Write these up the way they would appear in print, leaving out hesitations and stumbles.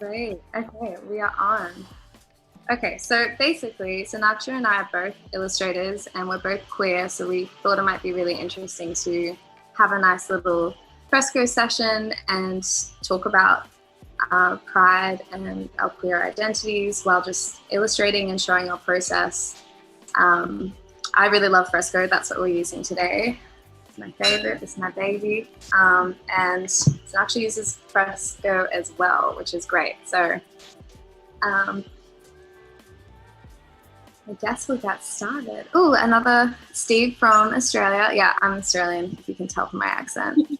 Great. Okay, we are on. Okay, so basically, Sonaksha and I are both illustrators and we're both queer, so we thought it might be really interesting to have a nice little Fresco session and talk about our pride and our queer identities while just illustrating and showing our process. I really love Fresco, that's what we're using today. It's my favorite, it's my baby. And Sonaksha uses Fresco as well, which is great. So I guess we'll get started. Oh, another Steve from Australia. Yeah, I'm Australian, if you can tell from my accent.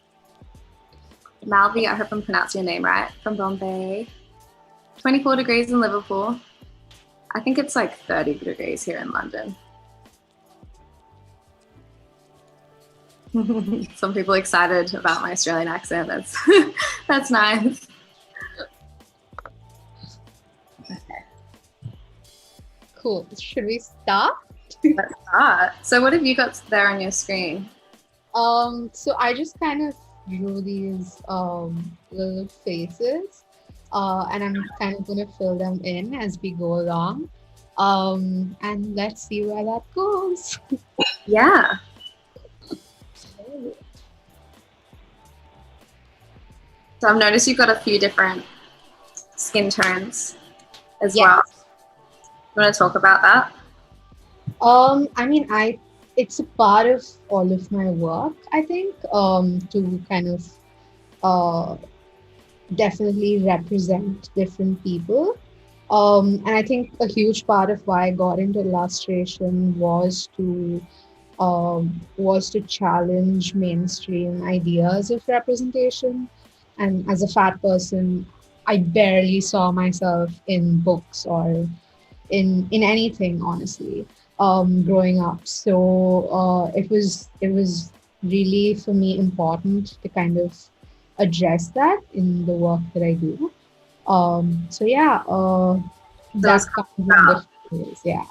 Malvi, I hope I'm pronouncing your name right, from Bombay. 24 degrees in Liverpool. I think it's like 30 degrees here in London. Some people excited about my Australian accent. That's nice. Cool. Should we start? Let's start. So what have you got there on your screen? So I just kind of drew these little faces, and I'm kind of gonna fill them in as we go along. And let's see where that goes. Yeah. So I've noticed you've got a few different skin tones as well. You want to talk about that? I mean, it's a part of all of my work, I think, to kind of definitely represent different people. And I think a huge part of why I got into illustration was to challenge mainstream ideas of representation. And as a fat person, I barely saw myself in books or in anything, honestly, growing up. So it was really for me important to kind of address that in the work that I do. So yeah, that's kind of one difference. Yeah,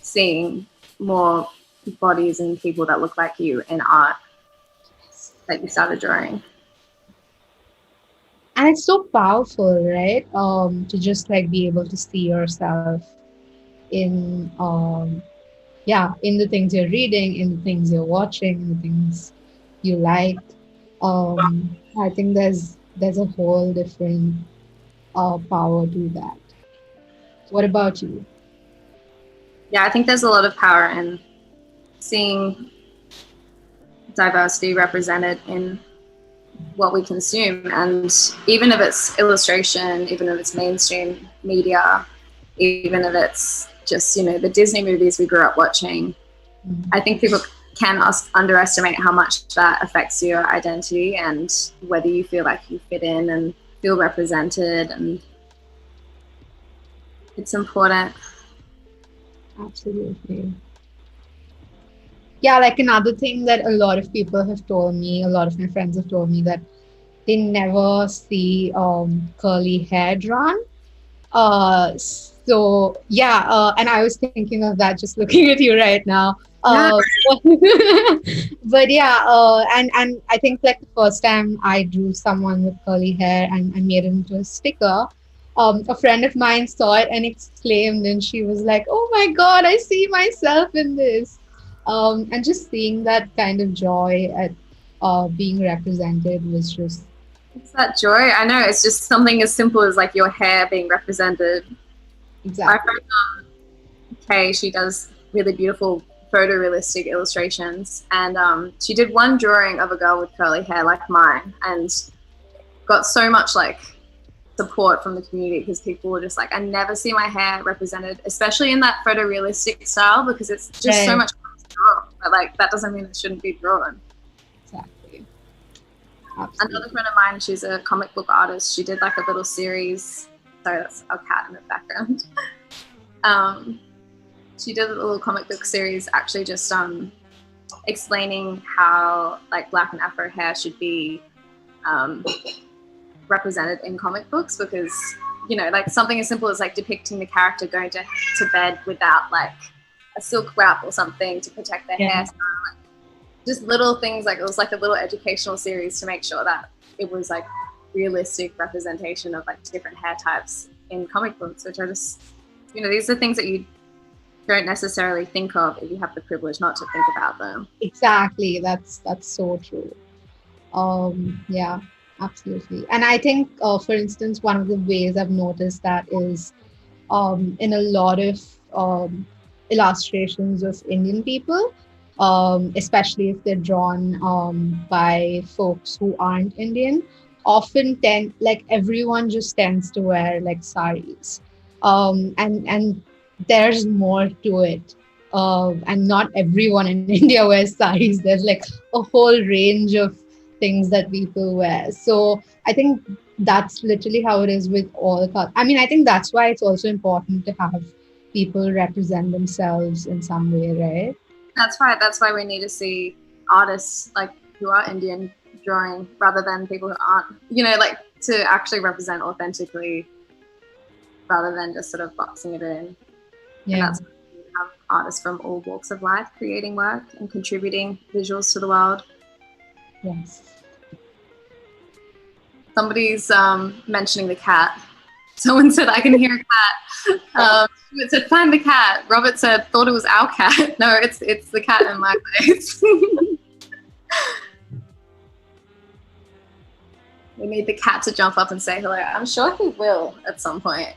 seeing more bodies and people that look like you in art that you started drawing. And it's so powerful, right? To just like be able to see yourself in in the things you're reading, in the things you're watching, in the things you like. I think there's a whole different power to that. What about you? Yeah, I think there's a lot of power in seeing diversity represented in what we consume, and even if it's illustration, even if it's mainstream media, even if it's just, you know, the Disney movies we grew up watching, I think people can underestimate how much that affects your identity and whether you feel like you fit in and feel represented, and it's important. Absolutely. Yeah, like another thing that a lot of people have told me, a lot of my friends have told me, that they never see curly hair drawn. So yeah, and I was thinking of that just looking at you right now. But yeah, and I think like the first time I drew someone with curly hair and I made it into a sticker, a friend of mine saw it and exclaimed, and she was like, "Oh my God, I see myself in this." And just seeing that kind of joy at being represented was just. It's that joy. I know, it's just something as simple as like your hair being represented. Exactly. My friend Kay, she does really beautiful photorealistic illustrations, and she did one drawing of a girl with curly hair like mine, and got so much like support from the community because people were just like, I never see my hair represented, especially in that photorealistic style, because it's just so much fun to draw. But like that doesn't mean it shouldn't be drawn. Exactly. Absolutely. Another friend of mine, she's a comic book artist. She did like a little series. Sorry, that's our cat in the background. She did a little comic book series, actually just explaining how like black and Afro hair should be represented in comic books, because, you know, like something as simple as like depicting the character going to bed without like a silk wrap or something to protect their hair. So, like, just little things, like it was like a little educational series to make sure that it was like realistic representation of like different hair types in comic books, which are just, these are things that you don't necessarily think of if you have the privilege not to think about them. Exactly. That's so true. Yeah, absolutely. And I think, for instance, one of the ways I've noticed that is in a lot of illustrations of Indian people, especially if they're drawn by folks who aren't Indian, often tend like everyone just tends to wear like saris, and there's more to it. And not everyone in India wears saris. There's like a whole range of things that people wear. So I think that's literally how it is with all culture. I mean, I think that's why it's also important to have people represent themselves in some way, right? That's right. That's why we need to see artists like who are Indian drawing rather than people who aren't, like to actually represent authentically rather than just sort of boxing it in. Yeah. And that's why we have artists from all walks of life creating work and contributing visuals to the world. Yes. Somebody's mentioning the cat. Someone said, I can hear a cat. It said, find the cat. Robert said, thought it was our cat. No, it's the cat in my place. We need the cat to jump up and say hello. I'm sure he will at some point.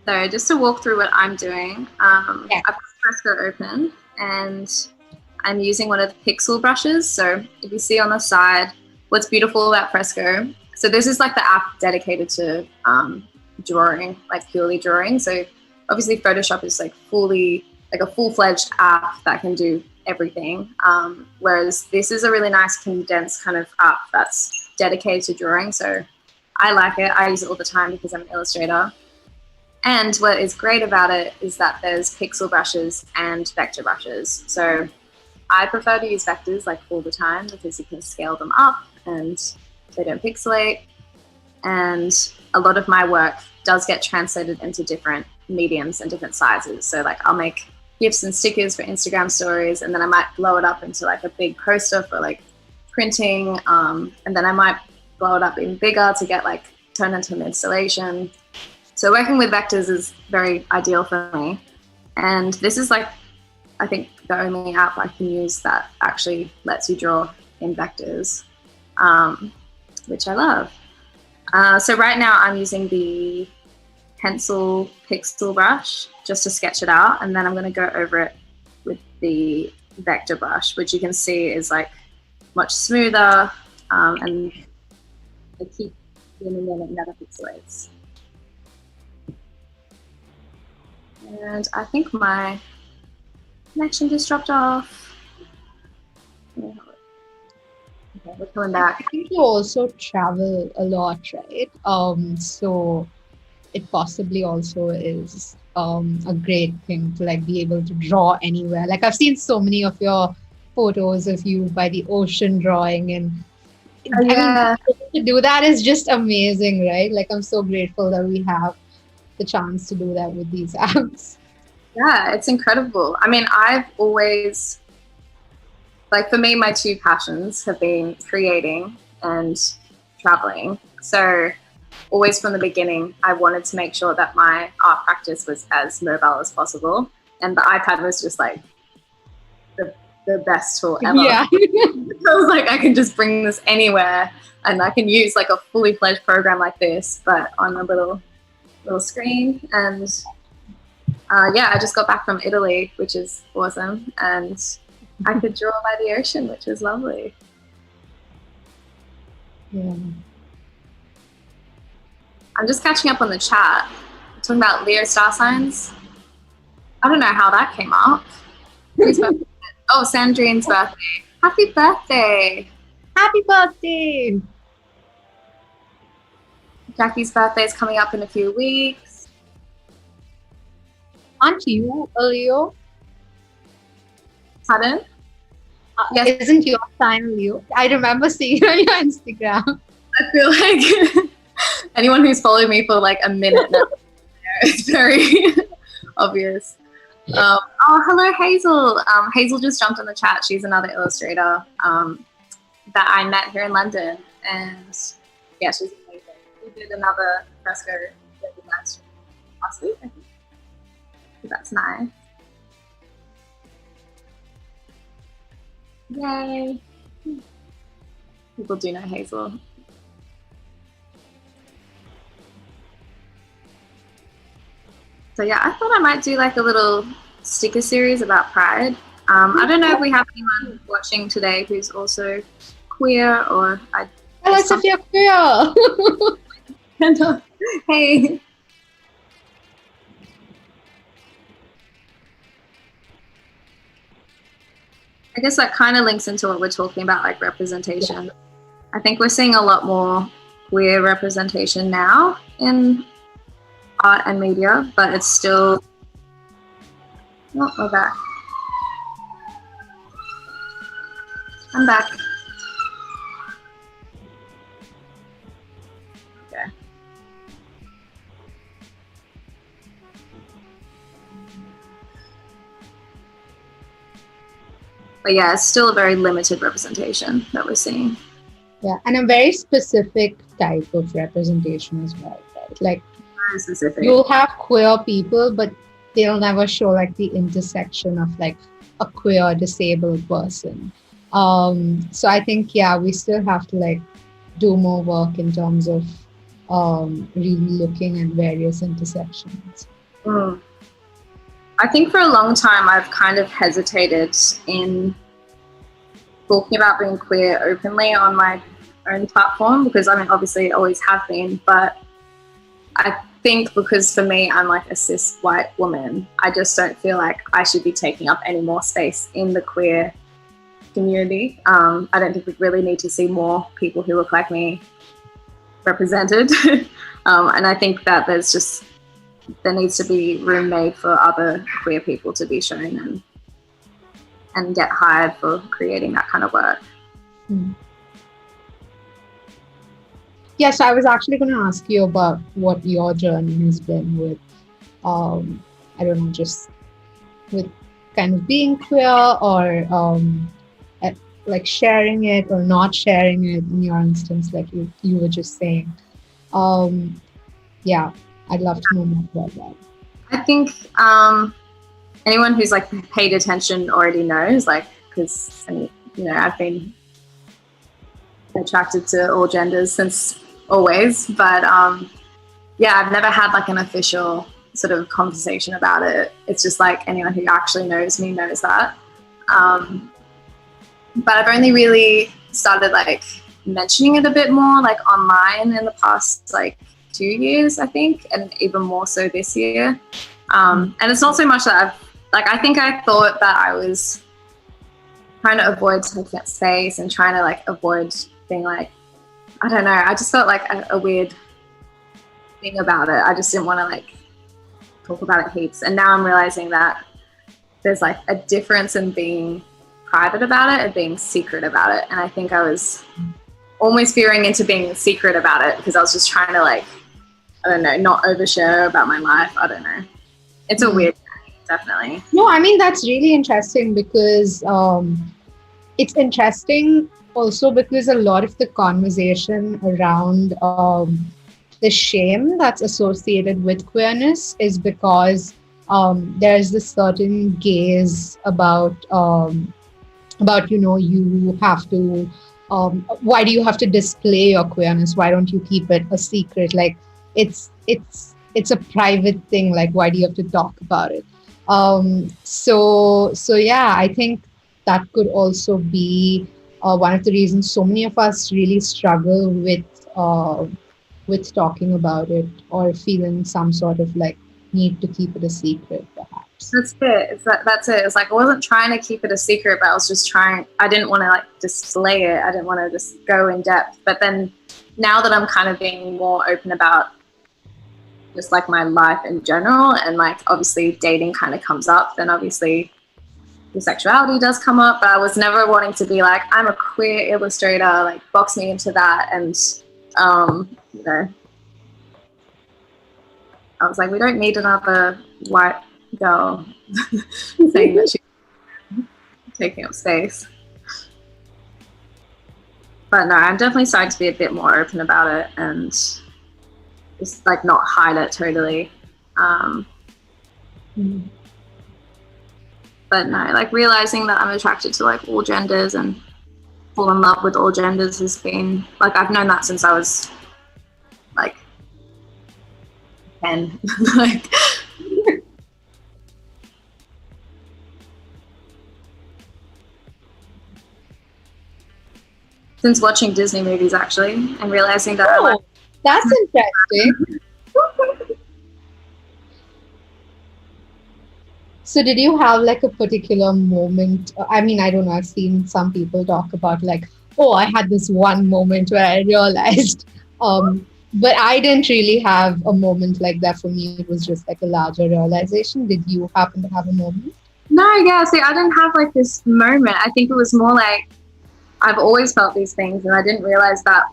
So just to walk through what I'm doing, I've got Fresco open and I'm using one of the pixel brushes. So if you see on the side, what's beautiful about Fresco, so this is like the app dedicated to drawing, like purely drawing. So obviously Photoshop is like a full-fledged app that can do everything. Whereas this is a really nice condensed kind of app that's dedicated to drawing. So I like it. I use it all the time because I'm an illustrator. And what is great about it is that there's pixel brushes and vector brushes. So I prefer to use vectors like all the time because you can scale them up and they don't pixelate. And a lot of my work does get translated into different mediums and different sizes. So like I'll make GIFs and stickers for Instagram stories, and then I might blow it up into like a big poster for like printing. And then I might blow it up even bigger to get like turned into an installation. So working with vectors is very ideal for me. And this is like, I think the only app I can use that actually lets you draw in vectors, which I love. So right now I'm using the pencil pixel brush just to sketch it out. And then I'm gonna go over it with the vector brush, which you can see is like much smoother and I keep zooming in, it never pixelates. And I think my connection just dropped off. Okay, we're coming back. I think you also travel a lot, right? So it possibly also is a great thing to like be able to draw anywhere. Like I've seen so many of your photos of you by the ocean drawing, and I mean, to do that is just amazing, right? Like I'm so grateful that we have the chance to do that with these apps. Yeah, it's incredible. I mean, I've always, like for me, my two passions have been creating and traveling. So always from the beginning, I wanted to make sure that my art practice was as mobile as possible. And the iPad was just like the best tool ever. Yeah. I was like, I can just bring this anywhere and I can use like a fully fledged program like this, but on a little screen. And I just got back from Italy, which is awesome. And I could draw by the ocean, which was lovely. Yeah. I'm just catching up on the chat. We're talking about Leo star signs. I don't know how that came up. Whose birthday? Oh, Sandrine's birthday. Happy birthday. Happy birthday. Jackie's birthday is coming up in a few weeks. Aren't you a Leo? Pardon? Yes. Isn't your sign Leo? I remember seeing it on your Instagram. I feel like anyone who's followed me for like a minute now, it's very obvious. Oh, hello, Hazel. Hazel just jumped in the chat. She's another illustrator that I met here in London, and yeah, she's amazing. We did another Fresco live stream last week, I think. So that's nice. Yay! People do know Hazel. So yeah, I thought I might do like a little sticker series about Pride. I don't know if we have anyone watching today who's also queer or Tell us if you're queer. Hey. I guess that kind of links into what we're talking about, like representation. Yeah. I think we're seeing a lot more queer representation now in art and media, but it's still not we're back. I'm back. Okay. But yeah, it's still a very limited representation that we're seeing. Yeah, and a very specific type of representation as well, right? Like very specific. You'll have queer people, but they'll never show like the intersection of like a queer disabled person. So I think, yeah, we still have to like do more work in terms of really looking at various intersections. I think for a long time I've kind of hesitated in talking about being queer openly on my own platform, because I mean obviously I always have been, but I think because for me I'm like a cis white woman, I just don't feel like I should be taking up any more space in the queer community. I don't think we really need to see more people who look like me represented. And I think that there needs to be room made for other queer people to be shown and get hired for creating that kind of work. Yes, I was actually going to ask you about what your journey has been with, I don't know, just with kind of being queer or like sharing it or not sharing it in your instance, like you were just saying. Yeah, I'd love to know more about that. I think anyone who's like paid attention already knows, like, because I mean, you know, I've been attracted to all genders since always, but yeah, I've never had like an official sort of conversation about it. It's just like anyone who actually knows me knows that. But I've only really started like mentioning it a bit more like online in the past like 2 years, I think, and even more so this year. And it's not so much that I think I thought that I was trying to avoid taking up space and trying to like avoid being like, I don't know, I just felt like a weird thing about it. I just didn't want to like talk about it heaps. And now I'm realizing that there's like a difference in being private about it and being secret about it. And I think I was almost veering into being secret about it because I was just trying to like, I don't know, not overshare about my life. I don't know. It's a weird thing, definitely. No, I mean, that's really interesting because it's interesting also because a lot of the conversation around the shame that's associated with queerness is because there's this certain gaze about you know, you have to why do you have to display your queerness? Why don't you keep it a secret? Like it's a private thing. Like why do you have to talk about it? So yeah, I think that could also be one of the reasons so many of us really struggle with talking about it or feeling some sort of like need to keep it a secret, perhaps. That's it. That's it. It's like I wasn't trying to keep it a secret, but I was just trying. I didn't want to like display it. I didn't want to just go in depth. But then now that I'm kind of being more open about just like my life in general, and like obviously dating kind of comes up, then obviously the sexuality does come up. But I was never wanting to be like, I'm a queer illustrator, like box me into that. And you know, I was like, we don't need another white girl saying that she's taking up space. But no, I'm definitely starting to be a bit more open about it and just like not hide it totally. But no, like realizing that I'm attracted to like all genders and fall in love with all genders has been like, I've known that since I was like 10. Like, since watching Disney movies actually, and realizing that I like. That's interesting. So did you have like a particular moment? I mean, I don't know. I've seen some people talk about like, oh, I had this one moment where I realized. But I didn't really have a moment like that. For me, it was just like a larger realization. Did you happen to have a moment? No, yeah. See, I didn't have like this moment. I think it was more like I've always felt these things, and I didn't realize that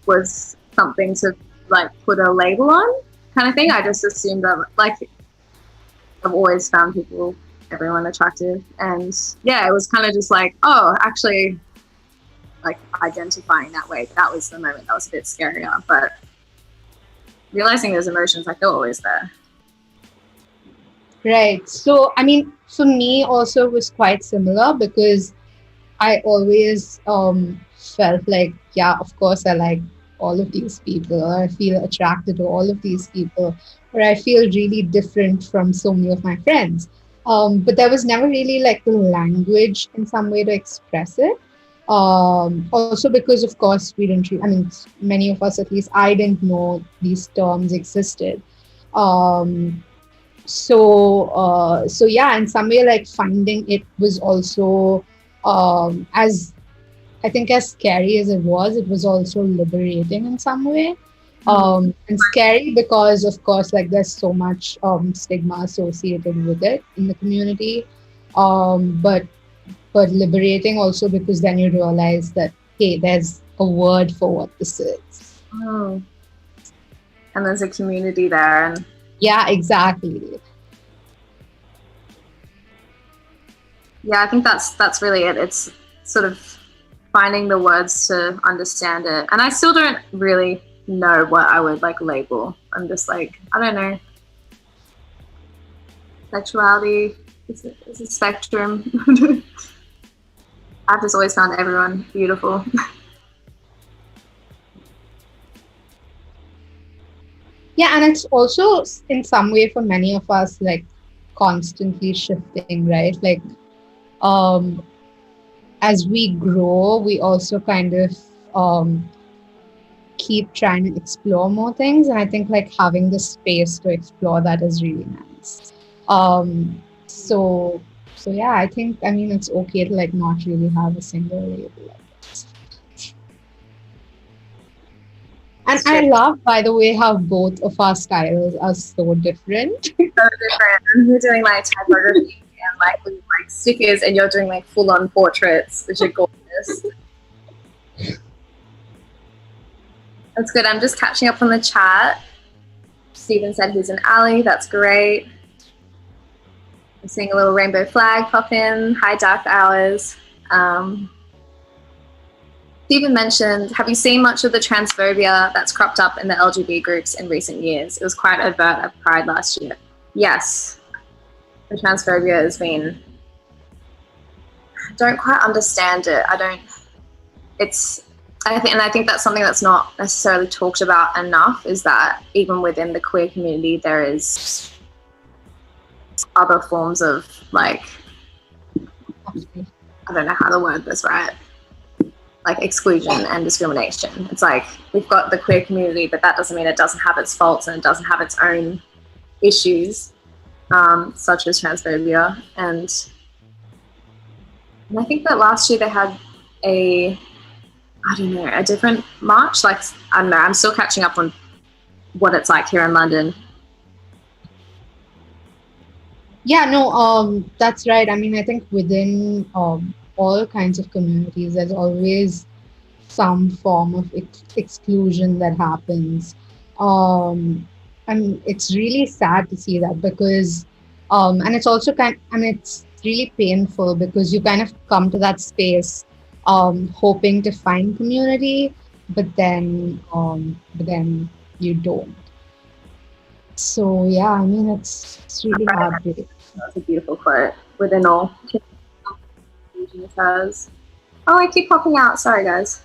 was something to like put a label on, kind of thing. I just assumed that like I've always found everyone attractive, and yeah, it was kind of just like, oh, actually, like identifying that way. That was the moment that was a bit scarier, but realizing those emotions, like they're always there. Right. So, I mean, for me also was quite similar because I always felt like, yeah, of course, I like all of these people, or I feel attracted to all of these people, or I feel really different from so many of my friends. But there was never really like the language in some way to express it. Also, because of course, we didn't, I mean, many of us, at least, I didn't know these terms existed. Um, so yeah, in some way, like finding it was also as I think as scary as it was also liberating in some way. And scary because of course like there's so much stigma associated with it in the community. But liberating also because then you realize that hey, there's a word for what this is. Oh. And there's a community there, and yeah, exactly. Yeah, I think that's really it. It's sort of finding the words to understand it. And I still don't really know what I would like label. I'm just like, I don't know. Sexuality is a spectrum. I've just always found everyone beautiful. Yeah, and it's also in some way for many of us like constantly shifting, right? Like as we grow, we also kind of keep trying to explore more things. And I think like having the space to explore that is really nice. So yeah, I think I mean it's okay to like not really have a single label. And I love, by the way, how both of our styles are so different. So different. We're doing like typography and like stickers, and you're doing like full-on portraits, which are gorgeous. That's good. I'm just catching up on the chat. Stephen said he's an ally. That's great. I'm seeing a little rainbow flag pop in. Hi, Dark Hours. Stephen mentioned, have you seen much of the transphobia that's cropped up in the LGBT groups in recent years? It was quite overt at Pride last year. Yes, the transphobia has been, I don't quite understand it. I think that's something that's not necessarily talked about enough, is that even within the queer community, there is other forms of like, I don't know how to word this right, like exclusion and discrimination. It's like we've got the queer community, but that doesn't mean it doesn't have its faults and it doesn't have its own issues, such as transphobia. And I think that last year they had a different march. Like, I don't know, I'm still catching up on what it's like here in London. Yeah, no, that's right. I mean, I think within all kinds of communities, there's always some form of exclusion that happens. And it's really sad to see that because And it's also it's really painful because you kind of come to that space hoping to find community, but then you don't. So yeah, I mean, it's really heartbreaking. That's a beautiful quote. Within all, confusion occurs. Oh, I keep popping out. Sorry, guys.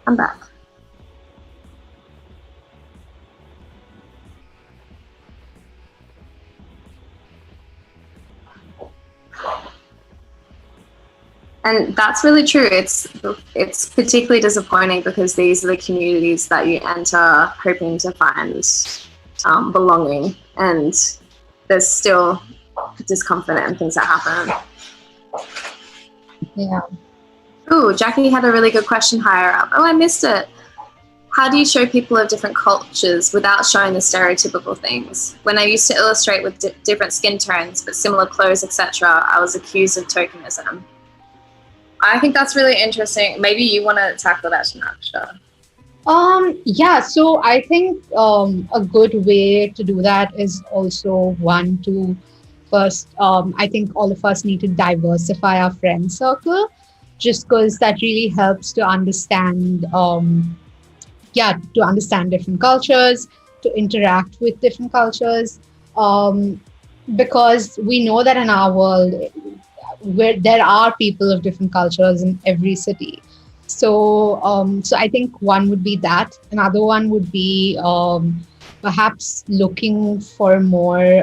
I'm back. And that's really true. It's particularly disappointing because these are the communities that you enter hoping to find belonging, and there's still discomfort and things that happen. Yeah. Ooh, Jackie had a really good question higher up. Oh, I missed it. How do you show people of different cultures without showing the stereotypical things? When I used to illustrate with different skin tones but similar clothes, etc., I was accused of tokenism. I think that's really interesting. Maybe you want to tackle that, Sonaksha. Yeah, so I think a good way to do that is also one to first, I think all of us need to diversify our friend circle just because that really helps to understand, to understand different cultures, to interact with different cultures. Um, because we know that in our world, where there are people of different cultures in every city. So I think one would be that. Another one would be perhaps looking for more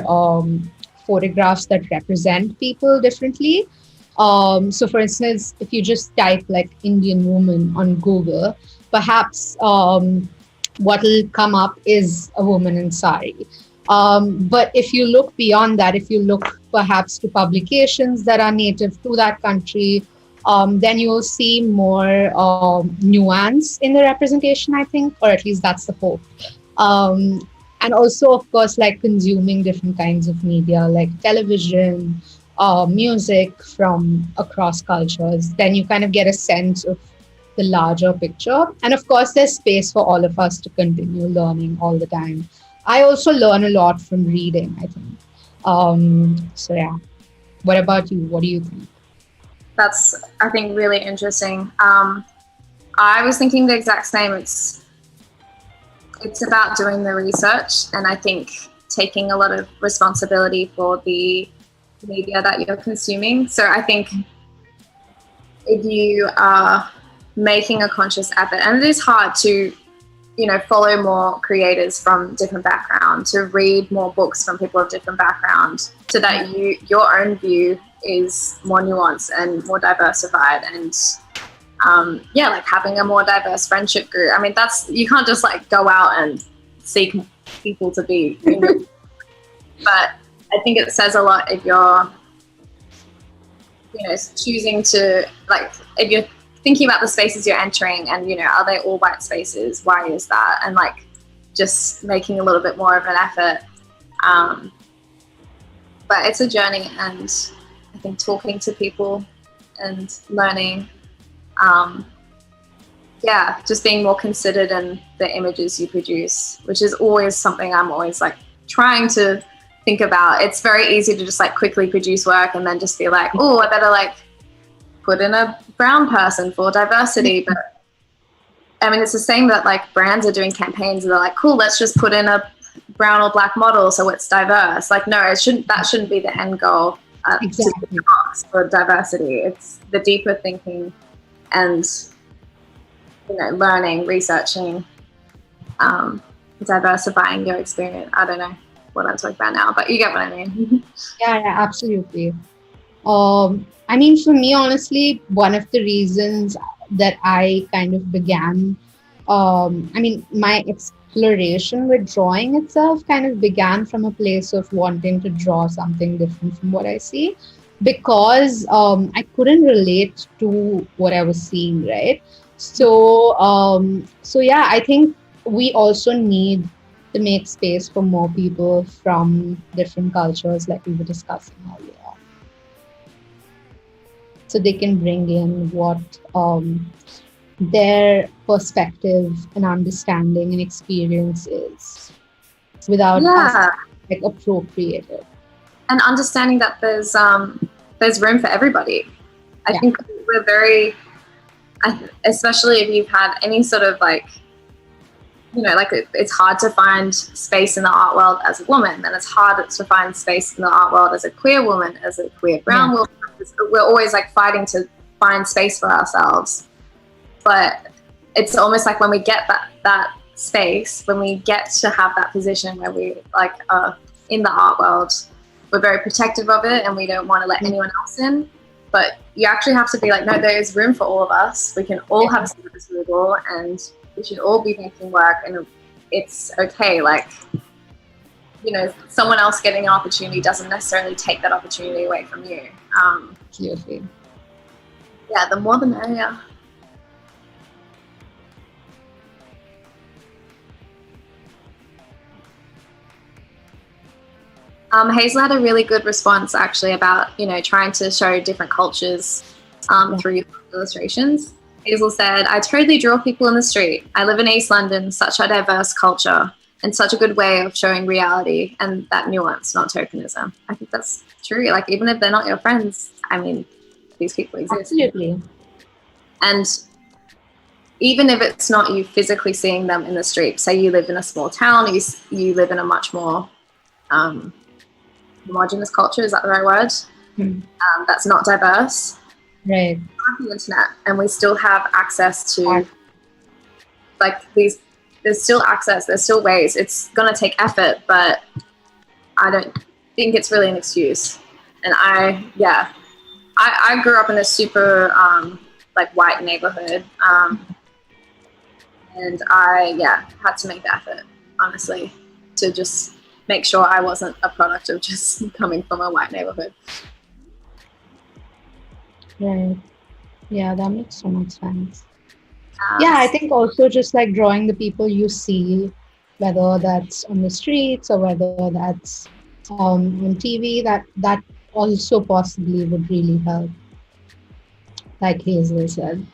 photographs that represent people differently. So, for instance, if you just type like Indian woman on Google, perhaps what will come up is a woman in sari. But if you look beyond that, if you look perhaps to publications that are native to that country, then you'll see more nuance in the representation, I think, or at least that's the hope. Um, and also, of course, like consuming different kinds of media, like television, music from across cultures, then you kind of get a sense of the larger picture. And of course, there's space for all of us to continue learning all the time. I also learn a lot from reading, I think. So yeah. What about you? What do you think? That's, I think, really interesting. I was thinking the exact same. It's about doing the research, and I think taking a lot of responsibility for the media that you're consuming. So I think if you are making a conscious effort, and it is hard to, follow more creators from different backgrounds, to read more books from people of different backgrounds, so that your own view is more nuanced and more diversified, and like having a more diverse friendship group. I mean, you can't just like go out and seek people to be, but I think it says a lot if you're, choosing to, like, if you're thinking about the spaces you're entering and, are they all white spaces? Why is that? And like just making a little bit more of an effort. But it's a journey, and I think talking to people and learning, just being more considered in the images you produce, which is always something I'm always like trying to think about. It's very easy to just like quickly produce work and then just be like, oh, I better like put in a brown person for diversity. But I mean, it's the same that like brands are doing campaigns and they're like, cool, let's just put in a brown or black model so it's diverse. Like, no, that shouldn't be the end goal. Exactly. For diversity. It's the deeper thinking and learning, researching, diversifying your experience. I don't know what I'm talking about now, but you get what I mean. Yeah, absolutely. I mean, for me, honestly, one of the reasons that I kind of began, my exploration with drawing itself kind of began from a place of wanting to draw something different from what I see, because I couldn't relate to what I was seeing, right? So yeah, I think we also need to make space for more people from different cultures, like we were discussing earlier, so they can bring in what their perspective and understanding and experience is without us like appropriated. and understanding that there's room for everybody. I think we're very, especially if you've had any sort of like, you know, like it's hard to find space in the art world as a woman, and it's hard to find space in the art world as a queer woman, as a queer brown woman. We're always like fighting to find space for ourselves. But it's almost like when we get that space, when we get to have that position where we like are in the art world, we're very protective of it and we don't want to let anyone else in. But you actually have to be like, no, there is room for all of us. We can all have a seat at the table and we should all be making work, and it's okay. Like, you know, someone else getting an opportunity doesn't necessarily take that opportunity away from you. Absolutely. Yeah, the more the merrier. Hazel had a really good response actually about, you know, trying to show different cultures through illustrations. Hazel said, I totally draw people in the street. I live in East London, such a diverse culture and such a good way of showing reality and that nuance, not tokenism. I think that's true. Like, even if they're not your friends, I mean, these people exist. Absolutely. And even if it's not you physically seeing them in the street, say you live in a small town, you live in a much more homogenous culture, is that the right word? That's not diverse. Right. We have the internet and we still have access to like these, there's still access, there's still ways. It's gonna take effort, but I don't think it's really an excuse. And I grew up in a super like white neighborhood, and I had to make the effort, honestly, to just make sure I wasn't a product of just coming from a white neighborhood. Right. Yeah, that makes so much sense. Yeah, I think also just like drawing the people you see, whether that's on the streets or whether that's on TV, that also possibly would really help, like Hazel said.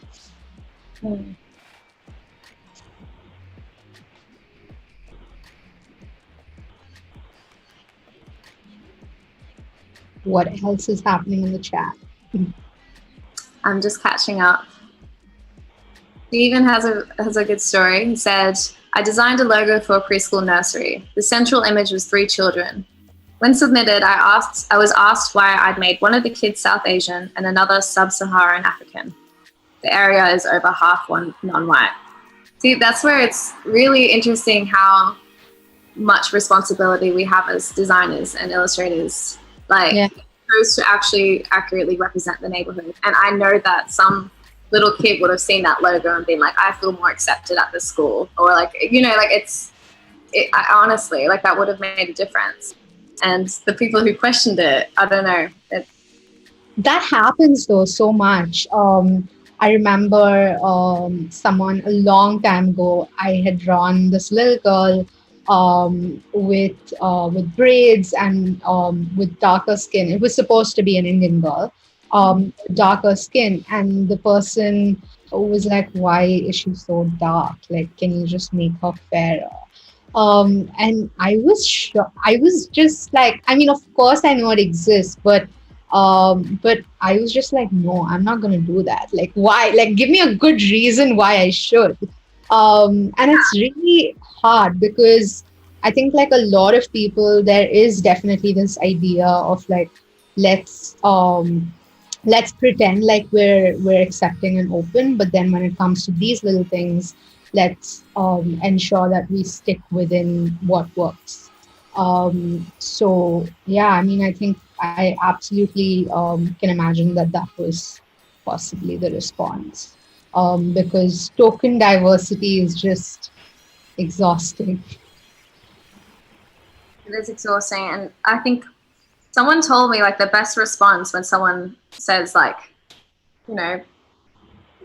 What else is happening in the chat? I'm just catching up. Steven has a good story. He said, I designed a logo for a preschool nursery. The central image was 3 children. When submitted, I was asked why I'd made one of the kids South Asian and another sub-Saharan African. The area is over half non-white. See, that's where it's really interesting how much responsibility we have as designers and illustrators. Like, to actually accurately represent the neighborhood. And I know that some little kid would have seen that logo and been like, I feel more accepted at this school. Or like, you know, like I honestly, like that would have made a difference. And the people who questioned it, I don't know. That happens though so much. I remember someone a long time ago, I had drawn this little girl with braids and with darker skin. It was supposed to be an Indian girl, darker skin, and the person was like, "Why is she so dark? Like, can you just make her fairer?" And I was I was just like, I mean, of course I know it exists, but I was just like, no, I'm not gonna do that. Like, why? Like, give me a good reason why I should. And it's really hard because I think like a lot of people, there is definitely this idea of like, let's pretend like we're accepting and open, but then when it comes to these little things, let's ensure that we stick within what works. So yeah, I mean, I think I absolutely can imagine that was possibly the response, because token diversity is just exhausting. It is exhausting. And I think someone told me like the best response when someone says like, you know,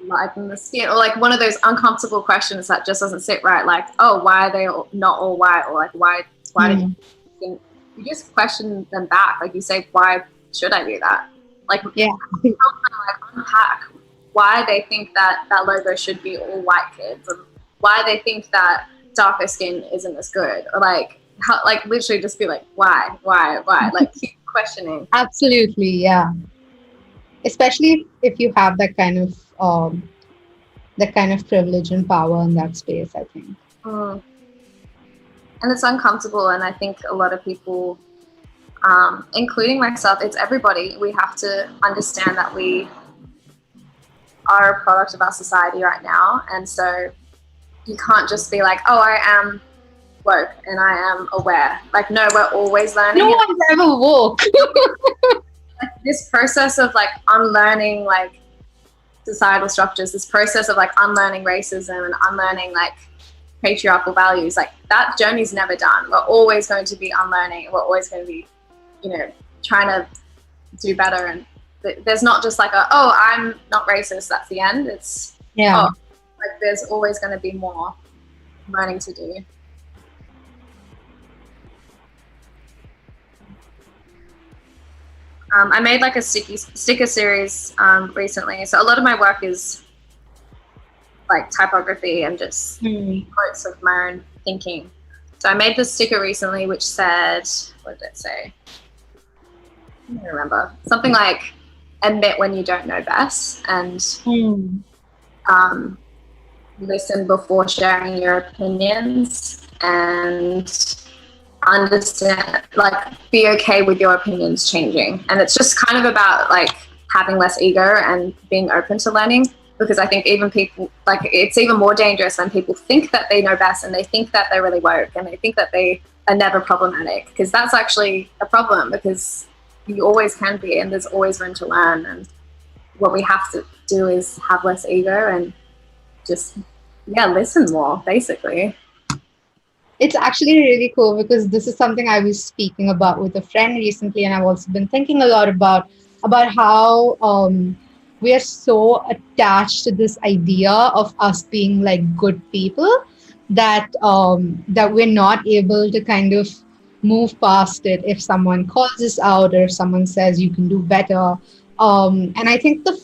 lighten the skin, or like one of those uncomfortable questions that just doesn't sit right, like, oh, why are they not all white, or like why did you just question them back, like you say, why should I do that? Like, help them, like unpack why they think that logo should be all white kids, and why they think that darker skin isn't as good, or like how, like literally just be like, why like keep questioning. Absolutely, yeah. Especially if you have that kind of privilege and power in that space, I think. Mm. And it's uncomfortable, and I think a lot of people, including myself, it's everybody, we have to understand that we are a product of our society right now. And so you can't just be like, oh, I am woke and I am aware. Like, no, we're always learning. No one's ever woke. Like, this process of like unlearning like societal structures, this process of like unlearning racism and unlearning like patriarchal values, like that journey's never done. We're always going to be unlearning. We're always going to be, you know, trying to do better. And there's not just like oh, I'm not racist, that's the end. It's Yeah. like there's always going to be more learning to do. I made like a sticker series recently. So a lot of my work is like typography and just quotes of my own thinking. So I made this sticker recently which said, what did it say? I don't remember. Something like, admit when you don't know best, and listen before sharing your opinions, and understand, like, be okay with your opinions changing. And it's just kind of about like having less ego and being open to learning, because I think even people, like, it's even more dangerous when people think that they know best and they think that they're really woke and they think that they are never problematic, because that's actually a problem, because you always can be and there's always room to learn. And what we have to do is have less ego and just listen more, basically. It's actually really cool because this is something I was speaking about with a friend recently, and I've also been thinking a lot about how we are so attached to this idea of us being like good people that that we're not able to kind of move past it if someone calls us out or if someone says you can do better. And I think the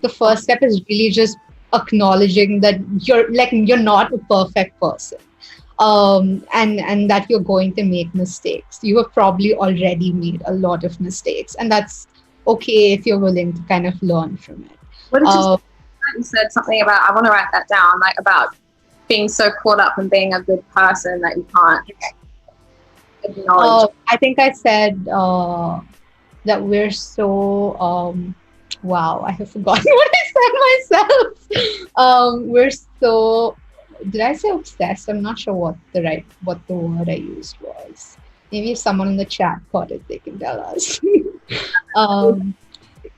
first step is really just acknowledging that you're not a perfect person, and that you're going to make mistakes. You have probably already made a lot of mistakes, and that's okay if you're willing to kind of learn from it. What did you said something about, I want to write that down, like about being so caught up in being a good person that you can't acknowledge. I think I said that we're so wow, I have forgotten what I said myself. We're so, did I say obsessed? I'm not sure what the word I used was. Maybe if someone in the chat caught it, they can tell us. It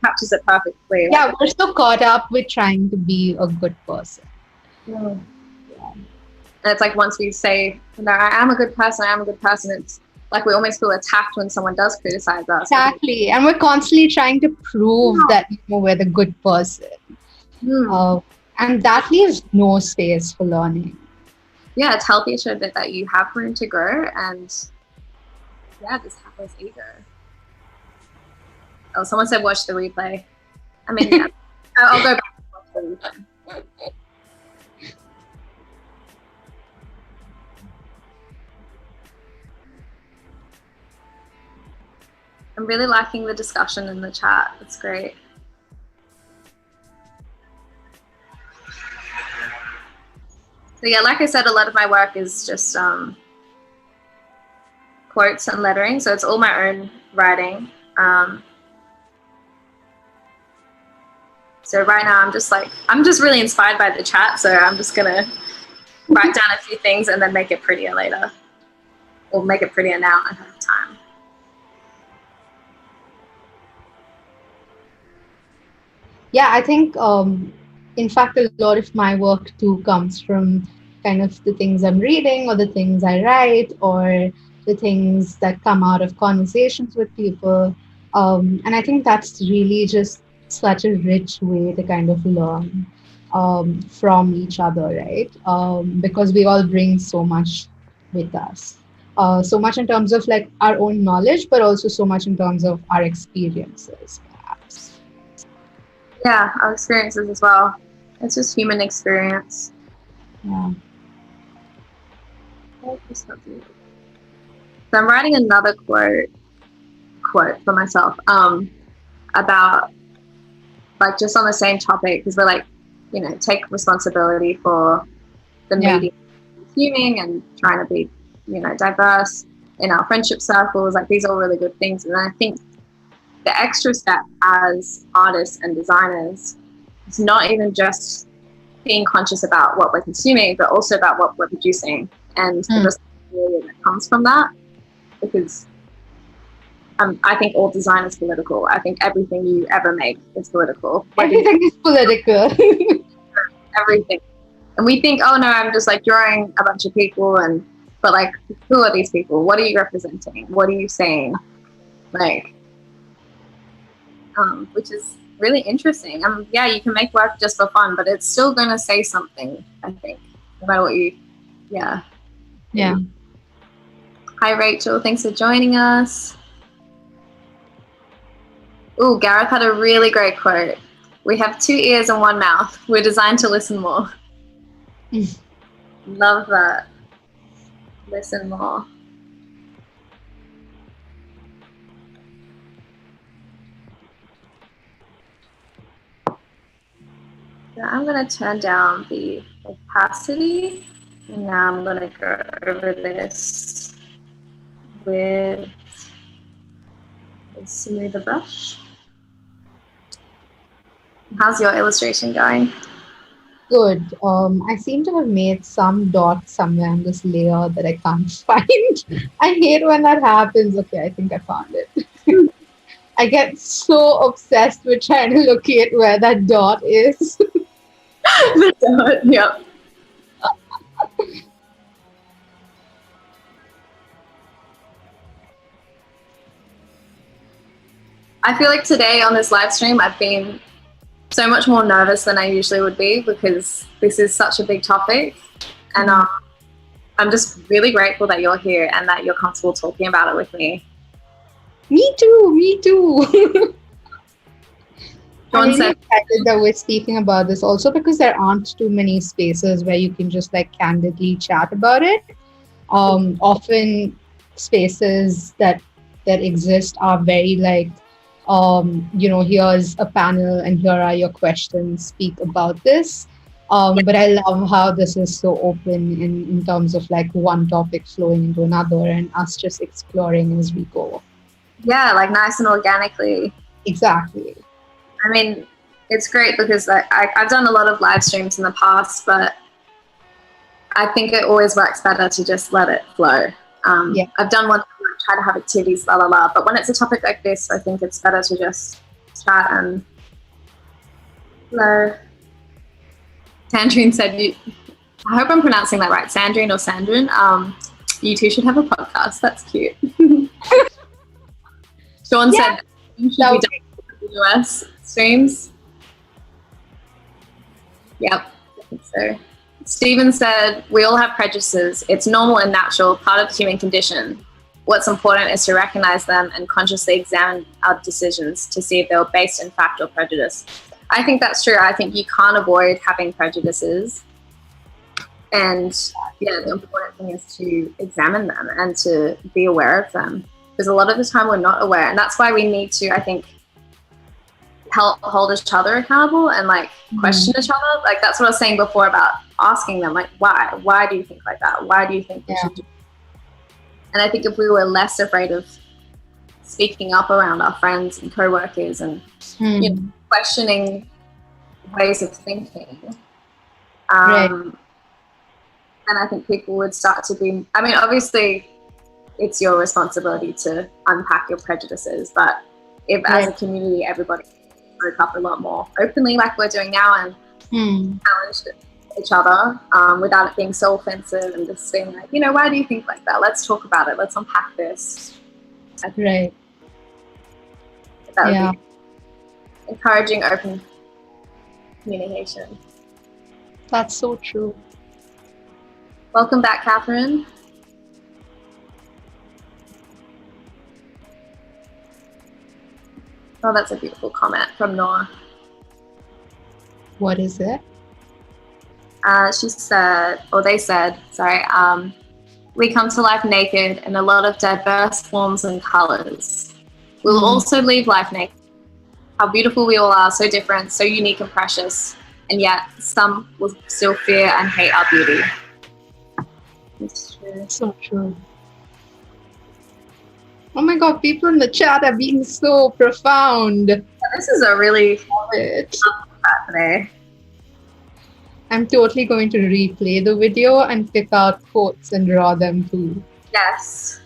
captures it perfectly. Yeah, we're so caught up with trying to be a good person. Yeah. And it's like once we say, no, I am a good person, it's like we almost feel attacked when someone does criticize us. Exactly. And we're constantly trying to prove that we're the good person. And that leaves no space for learning. Yeah, it's healthy to admit that you have room to grow, and just have less ego. Oh, someone said watch the replay. I mean, yeah, I'll go back and watch the replay. I'm really liking the discussion in the chat. It's great. So yeah, like I said, a lot of my work is just quotes and lettering. So it's all my own writing. So right now I'm just really inspired by the chat. So I'm just gonna write down a few things and then make it prettier later, or make it prettier now I have time. Yeah, I think, in fact, a lot of my work too comes from kind of the things I'm reading or the things I write or the things that come out of conversations with people. And I think that's really just such a rich way to kind of learn from each other, right? Because we all bring so much with us. So much in terms of like our own knowledge, but also so much in terms of our experiences, perhaps. Yeah, our experiences as well. It's just human experience. Yeah. So I'm writing another quote. quote for myself about like just on the same topic, because we're like, you know, take responsibility for the media consuming and trying to be, you know, diverse in our friendship circles. Like these are all really good things. And I think the extra step as artists and designers is not even just being conscious about what we're consuming, but also about what we're producing and the responsibility that comes from that. Because I think all design is political. I think everything you ever make is political. Everything is political. Everything. And we think, oh no, I'm just like drawing a bunch of people, but like, who are these people? What are you representing? What are you saying? Like, which is really interesting. Yeah, you can make work just for fun, but it's still going to say something, I think, no matter what you, Yeah. Hi, Rachel. Thanks for joining us. Ooh, Gareth had a really great quote. We have 2 ears and 1 mouth. We're designed to listen more. Love that. Listen more. So I'm going to turn down the opacity. And now I'm going to go over this with a smoother brush. How's your illustration going? Good. I seem to have made some dots somewhere on this layer that I can't find. I hate when that happens. Okay, I think I found it. I get so obsessed with trying to locate where that dot is. The dot, yep. I feel like today on this live stream, I've been so much more nervous than I usually would be because this is such a big topic. And I'm just really grateful that you're here and that you're comfortable talking about it with me. Me too. I'm really said, excited that we're speaking about this also because there aren't too many spaces where you can just like candidly chat about it. Often spaces that exist are very like, here's a panel and here are your questions, speak about this. But I love how this is so open in terms of like one topic flowing into another and us just exploring as we go. Yeah, like nice and organically. Exactly. I mean, it's great because I've done a lot of live streams in the past, but I think it always works better to just let it flow. I've done one try to have activities, but when it's a topic like this, I think it's better to just chat and flow. Sandrine said, I hope I'm pronouncing that right, Sandrine or Sandrine, you two should have a podcast. That's cute. Sean said, you should be doing US streams. Yep, I think so. Stephen said, we all have prejudices. It's normal and natural, part of the human condition. What's important is to recognize them and consciously examine our decisions to see if they were based in fact or prejudice. I think that's true. I think you can't avoid having prejudices. And yeah, the important thing is to examine them and to be aware of them. Because a lot of the time we're not aware. And that's why we need to, I think, help hold each other accountable and like question each other. Like that's what I was saying before about asking them, like, why do you think like that? Why do you think we should do? And I think if we were less afraid of speaking up around our friends and co-workers and questioning ways of thinking, and I think people would start to be, I mean, obviously it's your responsibility to unpack your prejudices, but if as a community everybody spoke up a lot more openly like we're doing now and challenged each other without it being so offensive and just being like, why do you think like that? Let's talk about it. Let's unpack this. Right. That would be encouraging open communication. That's so true. Welcome back, Catherine. Oh, that's a beautiful comment from Noah. What is it? She said, or they said, sorry, we come to life naked in a lot of diverse forms and colors. We'll also leave life naked. How beautiful we all are, so different, so unique and precious, and yet some will still fear and hate our beauty. It's true. So true. Oh my God, people in the chat are being so profound. This is a really Love it. chat today. I'm totally going to replay the video and pick out quotes and draw them too. Yes.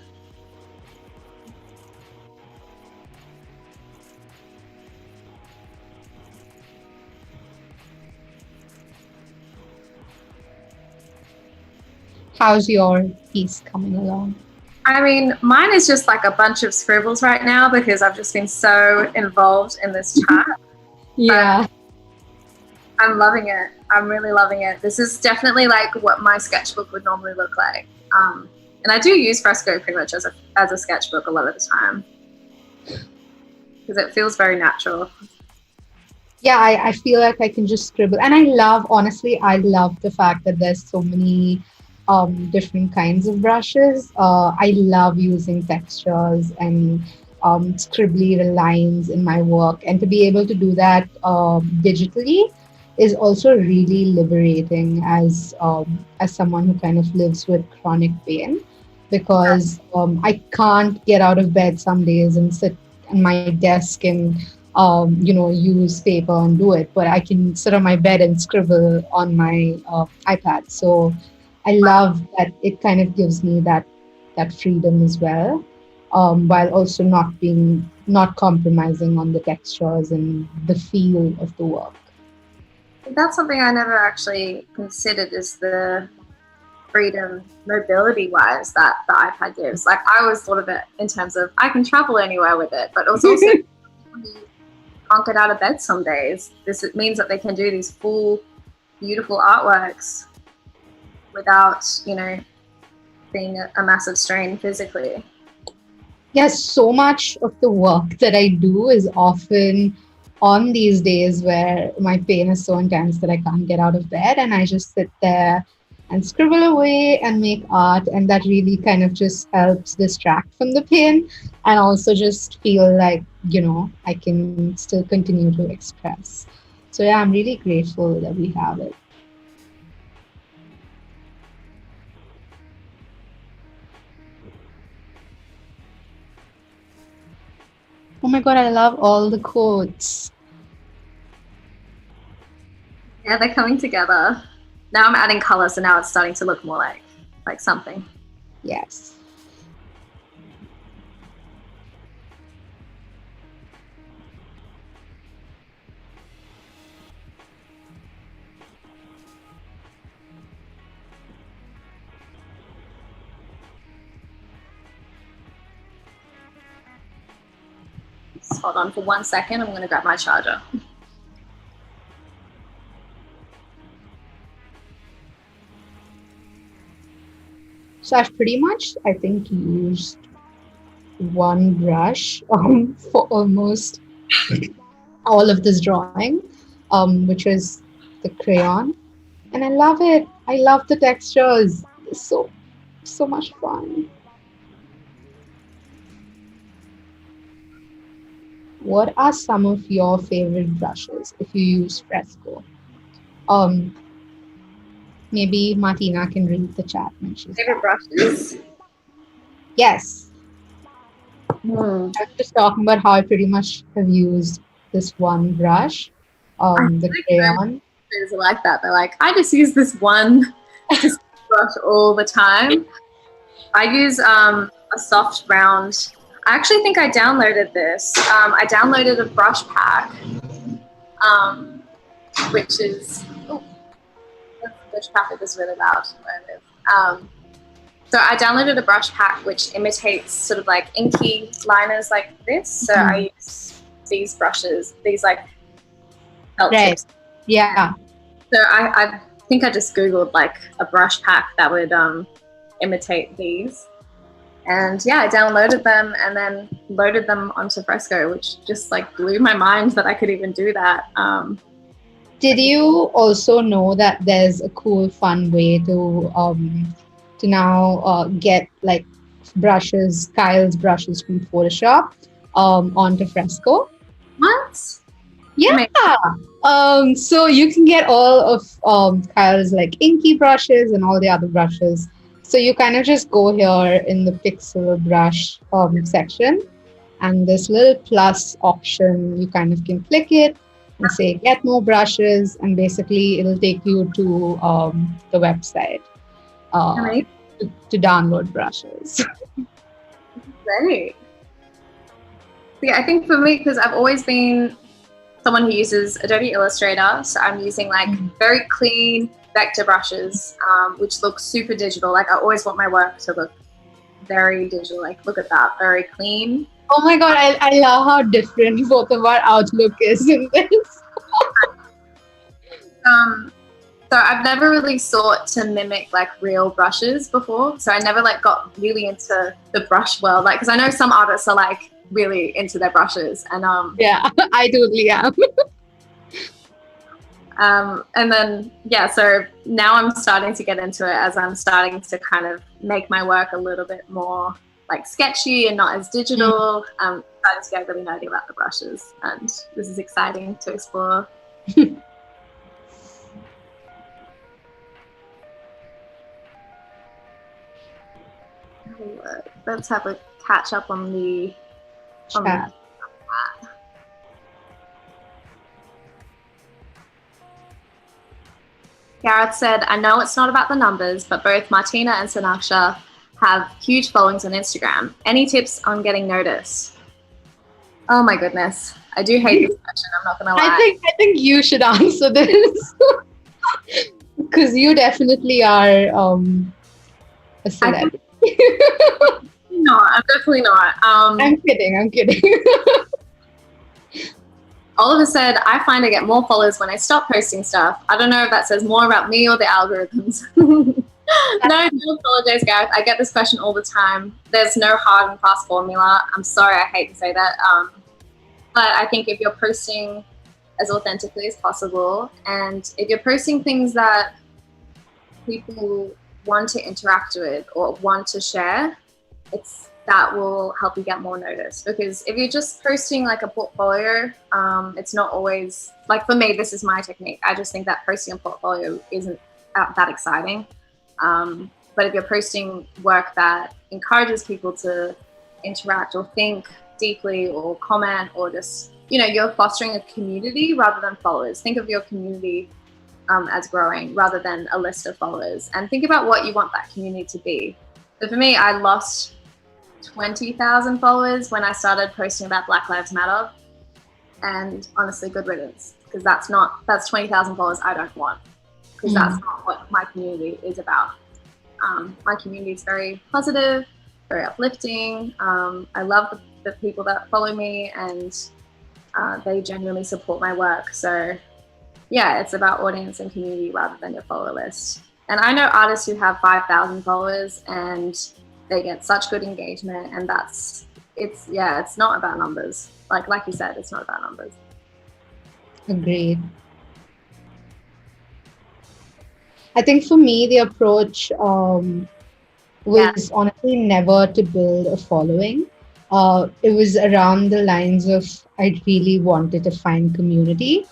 How's your piece coming along? I mean, mine is just like a bunch of scribbles right now because I've just been so involved in this chat. Yeah. I'm loving it. I'm really loving it. This is definitely like what my sketchbook would normally look like. And I do use Fresco pretty much as a sketchbook a lot of the time because it feels very natural. Yeah, I feel like I can just scribble. And I love the fact that there's so many different kinds of brushes. I love using textures and scribbly lines in my work. And to be able to do that digitally is also really liberating as someone who kind of lives with chronic pain, because I can't get out of bed some days and sit at my desk and use paper and do it, but I can sit on my bed and scribble on my iPad. So I love that it kind of gives me that freedom as well, while also not compromising on the textures and the feel of the work. That's something I never actually considered, is the freedom mobility-wise that the iPad gives. Like, I always thought of it in terms of I can travel anywhere with it, but it was also can't get out of bed some days. It means that they can do these full, beautiful artworks without, being a massive strain physically. Yes, so much of the work that I do is often on these days where my pain is so intense that I can't get out of bed, and I just sit there and scribble away and make art, and that really kind of just helps distract from the pain and also just feel like, I can still continue to express. So yeah, I'm really grateful that we have it. Oh my God, I love all the quotes. Yeah, they're coming together. Now I'm adding color, so now it's starting to look more like something. Yes. Just hold on for 1 second. I'm going to grab my charger. So I've pretty much, I think, used one brush for almost all of this drawing, which is the crayon. And I love it. I love the textures. It's so much fun. What are some of your favorite brushes if you use Fresco? Maybe Martina can read the chat when she's favorite brushes? Yes. I was just talking about how I pretty much have used this one brush, the crayon. It's like that. They're like, I just use this one brush all the time. I use a soft round. I actually think I downloaded this. I downloaded a brush pack, which is, the traffic is really loud where I live. So I downloaded a brush pack which imitates sort of like inky liners like this. So I use these brushes, these like felt tips. Yeah. So I think I just Googled like a brush pack that would imitate these. And yeah, I downloaded them and then loaded them onto Fresco, which just like blew my mind that I could even do that. Did you also know that there's a cool, fun way to now get like brushes, Kyle's brushes from Photoshop, onto Fresco. What? Yeah. So you can get all of Kyle's like inky brushes and all the other brushes. So you kind of just go here in the pixel brush section, and this little plus option, you kind of can click it and say get more brushes, and basically it'll take you to the website uh, Amazing. to download brushes. Great. Yeah, I think for me, because I've always been someone who uses Adobe Illustrator, so I'm using like very clean vector brushes, which look super digital. Like I always want my work to look very digital. Like look at that, very clean. Oh my god, I love how different both of our outlook is in this. So I've never really sought to mimic like real brushes before. So I never like got really into the brush world. Like, because I know some artists are like really into their brushes, and Yeah, I totally am. and then yeah, so now I'm starting to get into it as I'm starting to kind of make my work a little bit more like sketchy and not as digital. I'm starting to get really nerdy about the brushes, and this is exciting to explore. Let's have a catch up on the Chat. Gareth said, I know it's not about the numbers, but both Martina and Sonaksha have huge followings on Instagram. Any tips on getting noticed? Oh my goodness. I do hate this question, I'm not gonna lie. I think you should answer this. Because you definitely are a celebrity. No, I'm definitely not. I'm kidding. Oliver said, I find I get more followers when I stop posting stuff. I don't know if that says more about me or the algorithms. No, don't apologize, Gareth. I get this question all the time. There's no hard and fast formula. I'm sorry, I hate to say that. But I think if you're posting as authentically as possible, and if you're posting things that people want to interact with or want to share, that will help you get more noticed. Because if you're just posting like a portfolio, it's not always, like for me, this is my technique. I just think that posting a portfolio isn't that exciting. But if you're posting work that encourages people to interact or think deeply or comment, or just, you're fostering a community rather than followers. Think of your community as growing rather than a list of followers, and think about what you want that community to be. So for me, I lost 20,000 followers when I started posting about Black Lives Matter, and honestly, good riddance, because that's 20,000 followers I don't want, because that's not what my community is about. My community is very positive, very uplifting. I love the people that follow me, and they genuinely support my work. So yeah, it's about audience and community rather than your follower list. And I know artists who have 5,000 followers and they get such good engagement, and it's not about numbers. Like you said, it's not about numbers. Agreed. I think for me, the approach was honestly never to build a following. It was around the lines of I really wanted to find community,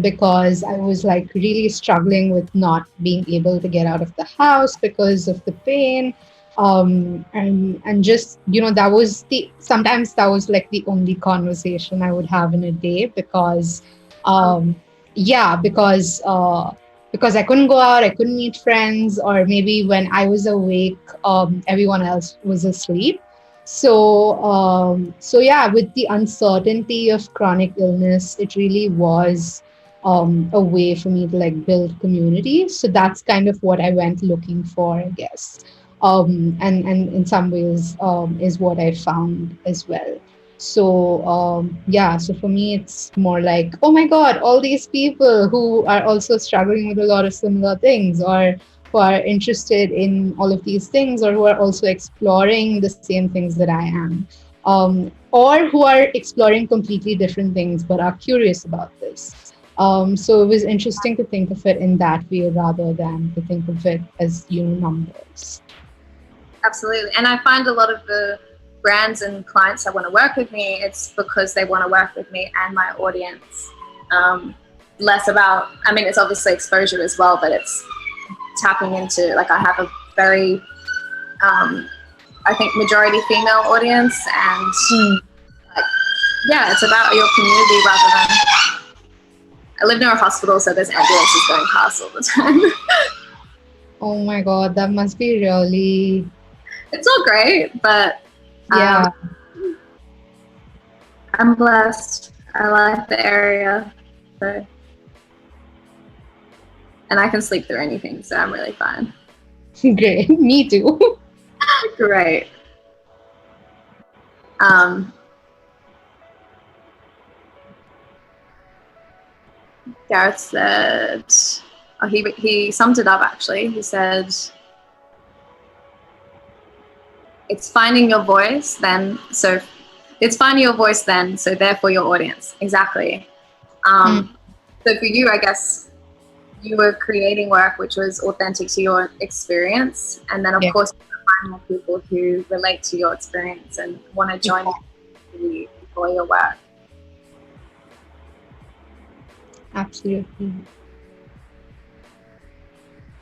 because I was like really struggling with not being able to get out of the house because of the pain. And just, sometimes that was like the only conversation I would have in a day, because because I couldn't go out, I couldn't meet friends, or maybe when I was awake, everyone else was asleep. So yeah, with the uncertainty of chronic illness, it really was a way for me to like build community. So that's kind of what I went looking for, I guess. And in some ways is what I found as well. So for me, it's more like, oh my God, all these people who are also struggling with a lot of similar things, or who are interested in all of these things, or who are also exploring the same things that I am, or who are exploring completely different things but are curious about this. So it was interesting to think of it in that way rather than to think of it as numbers. Absolutely. And I find a lot of the brands and clients that want to work with me, it's because they want to work with me and my audience. Less about, I mean, it's obviously exposure as well, but it's tapping into, like, I have a very, I think, majority female audience, and like, yeah, it's about your community rather than, I live near a hospital, so there's ambulances going past all the time. Oh my God, that must be really. It's all great, but Yeah. I'm blessed. I like the area, so, and I can sleep through anything, so I'm really fine. Great. Me too. Great. Gareth said, oh, he summed it up actually. He said, it's finding your voice then, so therefore your audience. Exactly. So for you, I guess you were creating work which was authentic to your experience, and then of course you find more people who relate to your experience and want to join you for your work. Absolutely.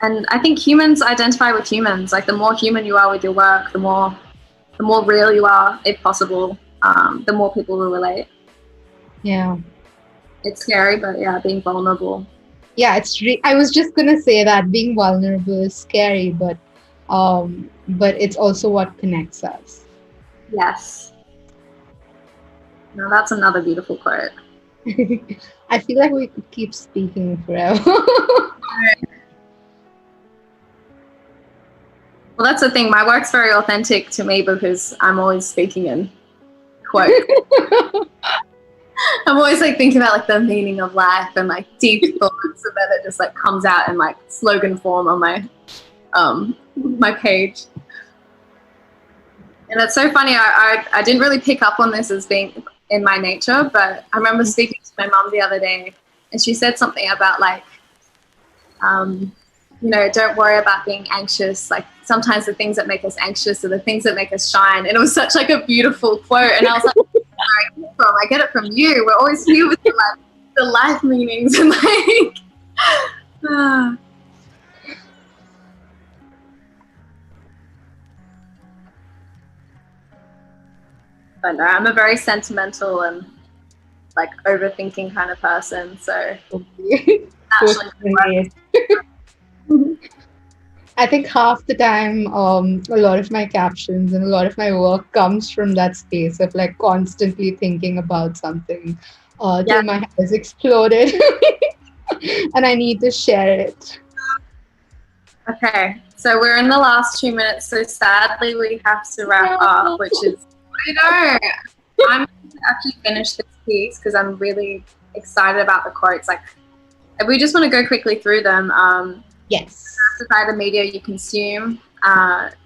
And I think humans identify with humans. Like, the more human you are with your work, the more real you are, if possible, the more people will relate. Yeah. It's scary, but yeah, being vulnerable. Yeah, I was just gonna say that being vulnerable is scary, but it's also what connects us. Yes. Now that's another beautiful quote. I feel like we could keep speaking forever. Well, that's the thing. My work's very authentic to me because I'm always speaking in quotes. I'm always like thinking about like the meaning of life and like deep thoughts, and then it just like comes out in like slogan form on my page. And it's so funny. I didn't really pick up on this as being in my nature, but I remember speaking to my mum the other day, and she said something about like, you know, don't worry about being anxious. Like, sometimes the things that make us anxious are the things that make us shine. And it was such like a beautiful quote. And I was like, I get it from you. We're always here with the life meanings and like. But no, I'm a very sentimental and like overthinking kind of person. So actually, I think half the time, a lot of my captions and a lot of my work comes from that space of like constantly thinking about something till my head has exploded and I need to share it. Okay, so we're in the last 2 minutes, so sadly we have to wrap up, which is, I know, I'm going to actually finish this piece because I'm really excited about the quotes. Like, if we just want to go quickly through them. Yes. Classify the media you consume.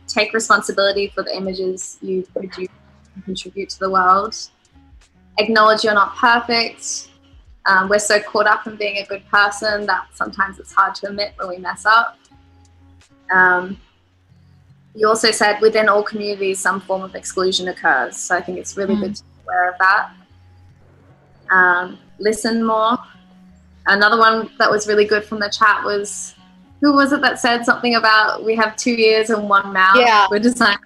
Take responsibility for the images you produce and contribute to the world. Acknowledge you're not perfect. We're so caught up in being a good person that sometimes it's hard to admit when we mess up. You also said within all communities, some form of exclusion occurs. So I think it's really good to be aware of that. Listen more. Another one that was really good from the chat was, who was it that said something about we have 2 ears and 1 mouth? Yeah. We're just like,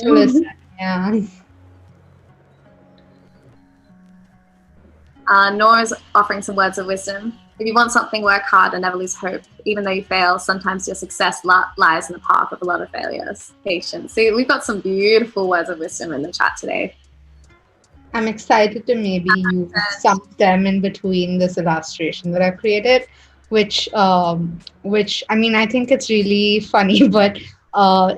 to listen. Yeah. Nora's offering some words of wisdom. If you want something, work hard and never lose hope. Even though you fail, sometimes your success lies in the path of a lot of failures. Patience. See, we've got some beautiful words of wisdom in the chat today. I'm excited to maybe use some of them in between this illustration that I created, which I mean, I think it's really funny, but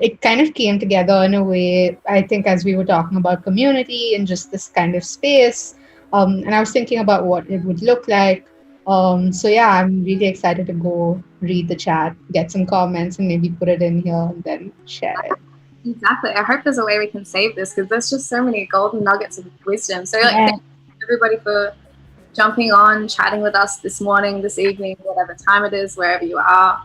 it kind of came together in a way, I think, as we were talking about community and just this kind of space. And I was thinking about what it would look like. So yeah, I'm really excited to go read the chat, get some comments, and maybe put it in here and then share it. Exactly. I hope there's a way we can save this because there's just so many golden nuggets of wisdom. So thank you everybody for jumping on, chatting with us this morning, this evening, whatever time it is, wherever you are.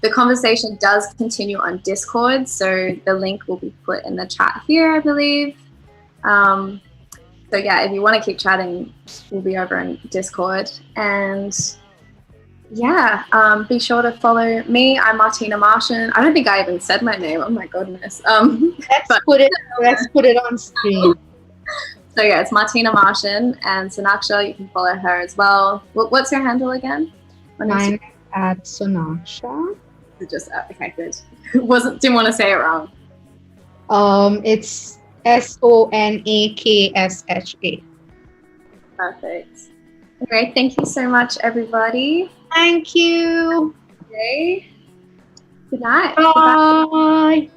The conversation does continue on Discord, so the link will be put in the chat here, I believe. So yeah, if you want to keep chatting, we'll be over in Discord. And yeah, be sure to follow me. I'm Martina Martian. I don't think I even said my name. Oh my goodness. Let's put it on screen. So yeah, it's Martina Martian, and Sonaksha, you can follow her as well. What's your handle again? Mine at Sonaksha. Just okay, good. Didn't want to say it wrong. It's Sonaksha. Perfect. Okay, thank you so much, everybody. Thank you. Okay. Good night. Bye.